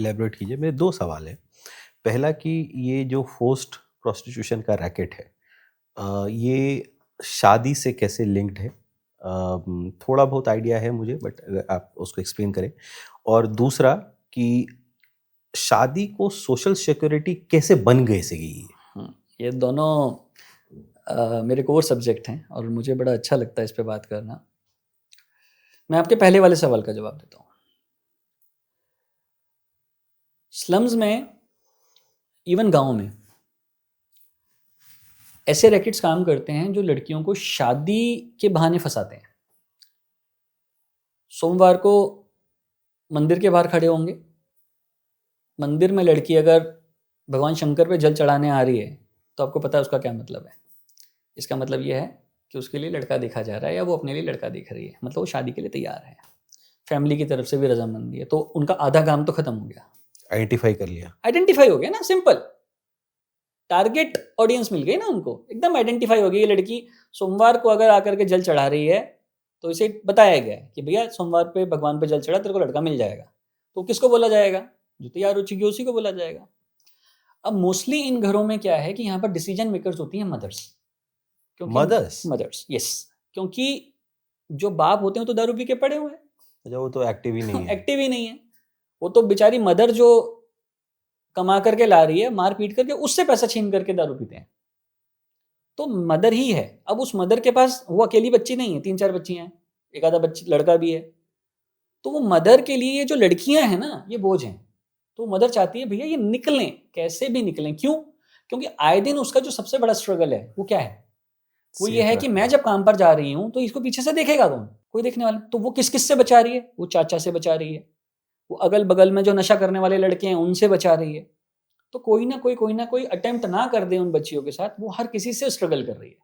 Elaborate कीजिए। मेरे 2 सवाल हैं। पहला कि ये जो फोर्स्ड प्रोस्टिट्यूशन का रैकेट है, ये शादी से कैसे लिंक्ड है? थोड़ा बहुत आइडिया है मुझे, बट अगर आप उसको एक्सप्लेन करें। और दूसरा कि शादी को सोशल सिक्योरिटी कैसे बन गई सही है? ये दोनों मेरे कोर सब्जेक्ट हैं और मुझे बड़ा अच्छा लगता है इस पे बात करना। मैं आपके पहले वाले सवाल का जवाब देता हूँ। स्लम्स में, इवन गाँव में, ऐसे रैकेट्स काम करते हैं जो लड़कियों को शादी के बहाने फंसाते हैं। सोमवार को मंदिर के बाहर खड़े होंगे। मंदिर में लड़की अगर भगवान शंकर पे जल चढ़ाने आ रही है तो आपको पता है उसका क्या मतलब है। इसका मतलब ये है कि उसके लिए लड़का देखा जा रहा है या वो अपने लिए लड़का देख रही है, मतलब वो शादी के लिए तैयार है। फैमिली की तरफ से भी रजामंदी है, तो उनका आधा काम तो खत्म हो गया। आइडेंटिफाई कर लिया। आइडेंटिफाई हो गया ना, सिंपल। टारगेट ऑडियंस मिल गई ना उनको, एकदम आइडेंटिफाई हो गई। ये लड़की सोमवार को अगर आकर के जल चढ़ा रही है तो इसे बताया गया है कि भैया सोमवार पे भगवान पे जल चढ़ा, तेरे को लड़का मिल जाएगा। तो किसको बोला जाएगा? जो तैयार हो चुकी है उसी को बोला जाएगा। अब मोस्टली इन घरों में क्या है कि यहाँ पर डिसीजन मेकर्स होती हैं मदर्स। क्योंकि मदर्स, यस, क्योंकि जो बाप होते हैं तो दारू पी के पड़े हुए हैं। अच्छा, वो तो एक्टिव ही नहीं है। एक्टिव ही नहीं है। वो तो बेचारी मदर जो कमा करके ला रही है, मार पीट करके उससे पैसा छीन करके दारू पीते हैं। तो मदर ही है। अब उस मदर के पास वो अकेली बच्ची नहीं है, 3-4 बच्ची हैं, एक आधा बच्ची लड़का भी है। तो वो मदर के लिए ये जो लड़कियां हैं ना, ये बोझ हैं। तो मदर चाहती है भैया ये निकलें, कैसे भी निकलें। क्यों? क्योंकि आए दिन उसका जो सबसे बड़ा स्ट्रगल है वो क्या है? वो ये है कि मैं जब काम पर जा रही हूँ तो इसको पीछे से देखेगा कौन? कोई देखने वाला। तो वो किस किस से बचा रही है? वो चाचा से बचा रही है, वो अगल बगल में जो नशा करने वाले लड़के हैं उनसे बचा रही है। तो कोई ना कोई अटेम्प्ट ना कर दे उन बच्चियों के साथ, वो हर किसी से स्ट्रगल कर रही है।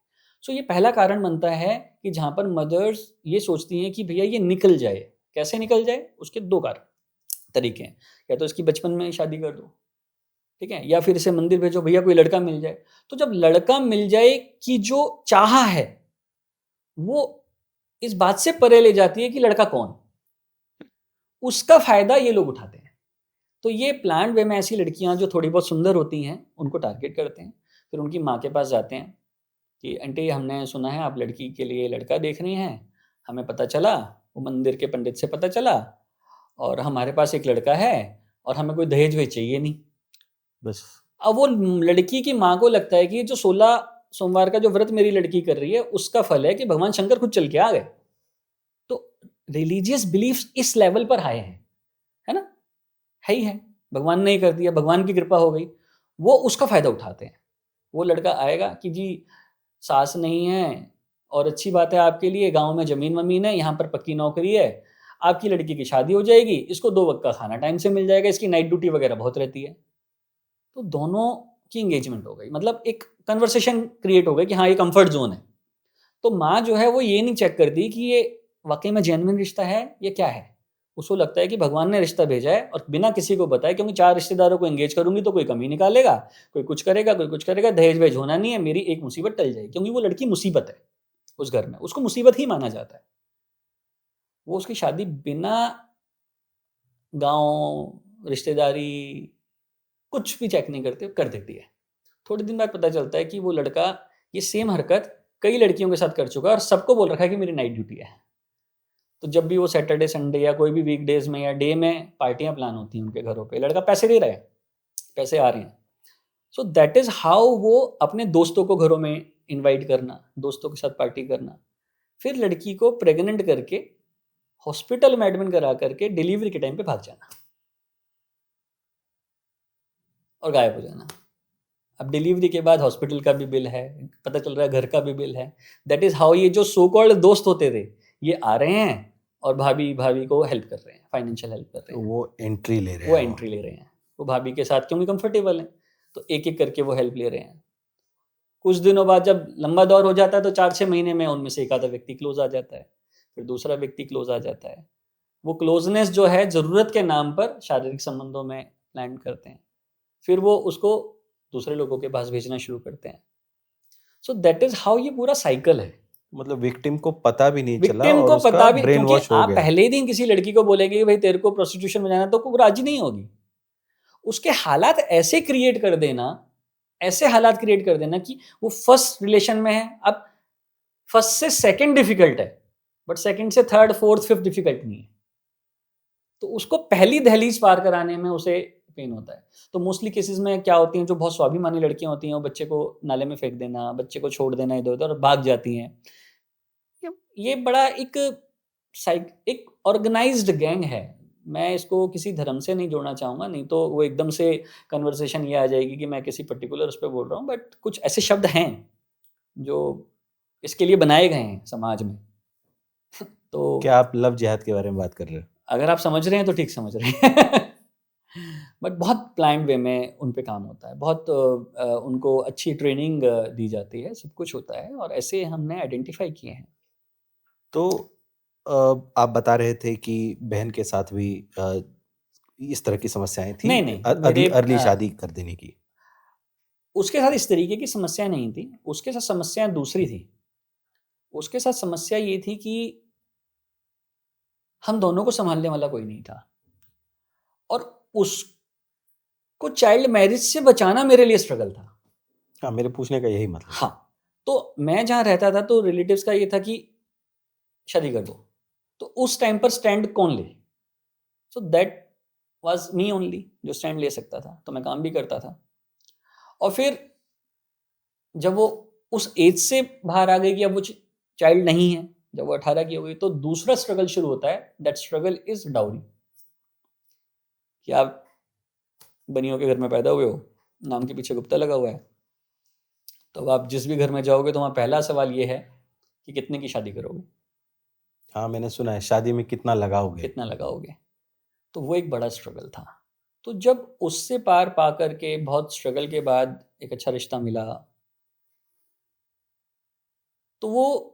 सो ये पहला कारण बनता है कि जहाँ पर मदर्स ये सोचती हैं कि भैया ये निकल जाए। कैसे निकल जाए? उसके 2 तरीके हैं। या तो इसकी बचपन में शादी कर दो, ठीक है, या फिर इसे मंदिर भेजो, भैया कोई लड़का मिल जाए। तो जब लड़का मिल जाए की जो चाह है वो इस बात से परे ले जाती है कि लड़का कौन, उसका फायदा ये लोग उठाते हैं। तो ये प्लान्ड वे में ऐसी लड़कियां जो थोड़ी बहुत सुंदर होती हैं उनको टारगेट करते हैं। फिर उनकी माँ के पास जाते हैं कि आंटी हमने सुना है आप लड़की के लिए लड़का देख रही हैं, हमें पता चला, वो मंदिर के पंडित से पता चला, और हमारे पास एक लड़का है और हमें कोई दहेज वेज चाहिए नहीं बस। अब वो लड़की की माँ को लगता है कि जो 16 सोमवार का जो व्रत मेरी लड़की कर रही है उसका फल है कि भगवान शंकर खुद चल के आ गए। तो रिलीजियस बिलीफ्स इस लेवल पर हाई है ना, है ही है। भगवान ने ही कर दिया, भगवान की कृपा हो गई, वो उसका फायदा उठाते हैं। वो लड़का आएगा कि जी सास नहीं है और अच्छी बात है आपके लिए, गांव में जमीन वमीन है, यहाँ पर पक्की नौकरी है, आपकी लड़की की शादी हो जाएगी, इसको 2 वक्त का खाना टाइम से मिल जाएगा, इसकी नाइट ड्यूटी वगैरह बहुत रहती है। तो दोनों की इंगेजमेंट हो गई, मतलब एक कन्वर्सेशन क्रिएट हो गई कि हाँ ये कंफर्ट जोन है। तो माँ जो है वो ये नहीं चेक करती कि ये वाकई में जेन्युइन रिश्ता है ये क्या है। उसको लगता है कि भगवान ने रिश्ता भेजा है और बिना किसी को बताए, क्योंकि 4 रिश्तेदारों को एंगेज करूंगी तो कोई कमी निकालेगा, कोई कुछ करेगा, कोई कुछ करेगा, दहेज वहेज होना नहीं है, मेरी एक मुसीबत टल जाएगी। क्योंकि वो लड़की मुसीबत है उस घर में, उसको मुसीबत ही माना जाता है। वो उसकी शादी बिना गाँव रिश्तेदारी कुछ भी चेक नहीं करते कर देती है। थोड़े दिन बाद पता चलता है कि वो लड़का ये सेम हरकत कई लड़कियों के साथ कर चुका है और सबको बोल रखा है कि मेरी नाइट ड्यूटी है। तो जब भी वो सैटरडे संडे या कोई भी वीकडेज में या डे में पार्टियां प्लान होती हैं उनके घरों पे, लड़का पैसे दे रहा है, पैसे आ रहे हैं। सो दैट इज हाउ वो अपने दोस्तों को घरों में इनवाइट करना, दोस्तों के साथ पार्टी करना, फिर लड़की को प्रेग्नेंट करके हॉस्पिटल में एडमिट करा करके डिलीवरी के टाइम पे भाग जाना और गायब हो जाना। अब डिलीवरी के बाद हॉस्पिटल का भी बिल है, पता चल रहा है घर का भी बिल है। दैट इज हाउ ये जो सो कॉल्ड दोस्त होते थे ये आ रहे हैं और भाभी भाभी को हेल्प कर रहे हैं, फाइनेंशियल हेल्प कर रहे हैं। वो एंट्री ले रहे वो हैं। एंट्री ले रहे हैं, वो भाभी के साथ क्योंकि कंफर्टेबल है, तो एक एक करके वो हेल्प ले रहे हैं। कुछ दिनों बाद जब लंबा दौर हो जाता है तो 4-6 महीने में उनमें से एक आधा व्यक्ति क्लोज आ जाता है, फिर दूसरा व्यक्ति क्लोज आ जाता है। वो क्लोजनेस जो है जरूरत के नाम पर शारीरिक संबंधों में लैंड करते हैं, फिर वो उसको दूसरे लोगों के पास भेजना शुरू करते हैं। सो दैट इज हाउ ये पूरा साइकिल है। मतलब विक्टिम को पता भी नहीं चला विक्टिम और को उसका पता भी, ब्रेन क्योंकि वॉश हो आप गया। पहले ही दिन किसी लड़की को बोलेंगे कि भाई तेरे को प्रोस्टिट्यूशन में जाना, तो वो राजी नहीं होगी। उसके हालात ऐसे क्रिएट कर देना, ऐसे हालात क्रिएट कर देना कि वो फर्स्ट रिलेशन में है, अब फर्स्ट से सेकंड डिफिकल्ट है, बट सेकंड से थर्ड, फोर्थ, फिफ्थ डिफिकल्ट नहीं है। तो उसको पहली दहलीज पार कराने में उसे पेन होता है। तो मोस्टली केसेस में क्या होती हैं, जो बहुत स्वाभिमानी लड़कियां होती हैं, वो बच्चे को नाले में फेंक देना, बच्चे को छोड़ देना इधर-उधर और भाग जाती हैं। ये बड़ा एक ऑर्गेनाइज्ड गैंग है। मैं इसको किसी धर्म से नहीं जोड़ना चाहूँगा, नहीं तो वो एकदम से कन्वर्सेशन ये आ जाएगी कि मैं किसी पर्टिकुलर उस पे बोल रहा हूँ, बट कुछ ऐसे शब्द हैं, जो इसके लिए बनाए गए हैं समाज में। तो क्या आप लव जिहाद के बारे में बात कर रहे हो? अगर आप समझ रहे हैं तो ठीक समझ रहे हैं। बट बहुत प्लान्ड वे में उन पे काम होता है, बहुत उनको अच्छी ट्रेनिंग दी जाती है, सब कुछ होता है और ऐसे हमने आइडेंटिफ़ाई किए हैं। तो आप बता रहे थे कि बहन के साथ भी इस तरह की समस्याएँ थी नहीं, नहीं, मेरे अर्ली शादी कर देने की। उसके साथ इस तरीके की समस्या नहीं थी, उसके साथ समस्या दूसरी थी। उसके साथ समस्या ये थी कि हम दोनों को सँभालने वाला कोई नहीं था और उसको चाइल्ड मैरिज से बचाना मेरे लिए स्ट्रगल था। हाँ, मेरे पूछने का यही मतलब था। हाँ, तो मैं जहाँ रहता था तो रिलेटिव्स का ये था कि शादी कर दो। तो उस टाइम पर स्टैंड कौन ले? So that was me only जो स्टैंड ले सकता था, तो मैं काम भी करता था। और फिर जब वो उस एज से बाहर आ गई कि अब वो चाइल्ड नहीं है, जब वो 18 की हो गई, तो दूसरा स्ट्रगल शुरू होता है, दैट स्ट्रगल इज़ डाउरी। कि आप बनियों के घर में पैदा हुए हो, नाम के पीछे गुप्ता लगा हुआ है, तो अब आप जिस भी घर में जाओगे तो वहाँ पहला सवाल ये है कि कितने की शादी करोगे? हाँ, मैंने सुना है शादी में कितना लगाओगे? कितना लगाओगे? तो वो एक बड़ा स्ट्रगल था। तो जब उससे पार पा कर के बहुत स्ट्रगल के बाद एक अच्छा रिश्ता मिला, तो वो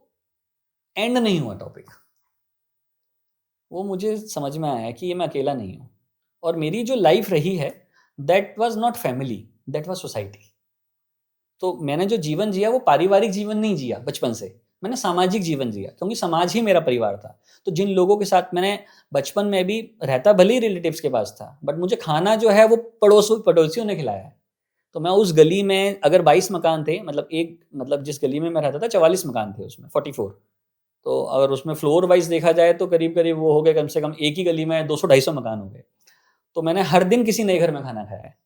एंड नहीं हुआ टॉपिक। वो मुझे समझ में आया कि ये मैं अकेला नहीं हूँ और मेरी जो लाइफ रही है, that was not family, that was society. तो मैंने जो जीवन जिया वो पारिवारिक जीवन नहीं जिया बचपन से, मैंने सामाजिक जीवन जिया क्योंकि समाज ही मेरा परिवार था। तो जिन लोगों के साथ मैंने बचपन में भी रहता भले ही रिलेटिव्स के पास था, बट मुझे खाना जो है वो पड़ोसियों ने खिलाया है। तो मैं उस गली में अगर 22 मकान थे, मतलब जिस गली में मैं रहता था 44 मकान थे उसमें 44। तो अगर उसमें फ्लोर वाइज़ देखा जाए तो करीब-करीब वो हो गए, कम से कम एक ही गली में 200-250 मकान हो गए। तो मैंने हर दिन किसी नए घर में खाना खाया है,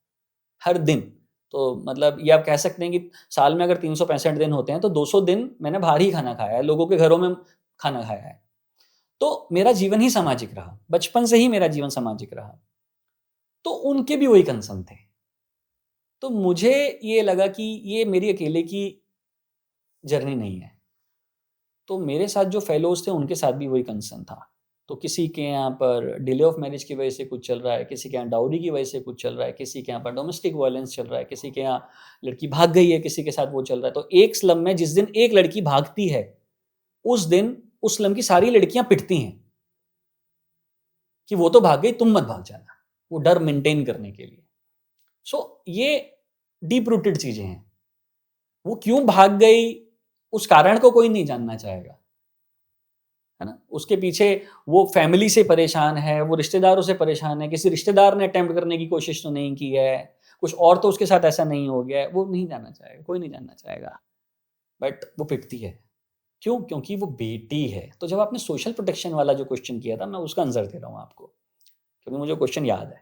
हर दिन। तो मतलब ये आप कह सकते हैं कि साल में अगर 365 दिन होते हैं तो 200 दिन मैंने बाहर ही खाना खाया है, लोगों के घरों में खाना खाया है। तो मेरा जीवन ही सामाजिक रहा, बचपन से ही मेरा जीवन सामाजिक रहा। तो उनके भी वही कंसर्न थे। तो मुझे ये लगा कि ये मेरी अकेले की जर्नी नहीं है। तो मेरे साथ जो फेलोज़ थे उनके साथ भी वही कंसर्न था। तो किसी के यहाँ पर डिले ऑफ मैरिज की वजह से कुछ चल रहा है, किसी के यहाँ डाउरी की वजह से कुछ चल रहा है, किसी के यहाँ पर डोमेस्टिक वायलेंस चल रहा है, किसी के यहाँ लड़की भाग गई है, किसी के साथ वो चल रहा है। तो एक स्लम में जिस दिन एक लड़की भागती है, उस दिन उस स्लम की सारी लड़कियाँ पिटती हैं कि वो तो भाग गई, तुम मत भाग जाना। वो डर मेंटेन करने के लिए। सो ये डीप रूटेड चीज़ें हैं। वो क्यों भाग गई, उस कारण को कोई नहीं जानना चाहेगा। है ना? उसके पीछे वो फैमिली से परेशान है, वो रिश्तेदारों से परेशान है, किसी रिश्तेदार ने अटेम्प्ट करने की कोशिश तो नहीं की है, कुछ और तो उसके साथ ऐसा नहीं हो गया है, वो नहीं जानना चाहेगा, कोई नहीं जानना चाहेगा। बट वो पिटती है। क्यों? क्योंकि वो बेटी है। तो जब आपने सोशल प्रोटेक्शन वाला जो क्वेश्चन किया था, मैं उसका आंसर दे रहा हूँ आपको, क्योंकि मुझे क्वेश्चन याद है।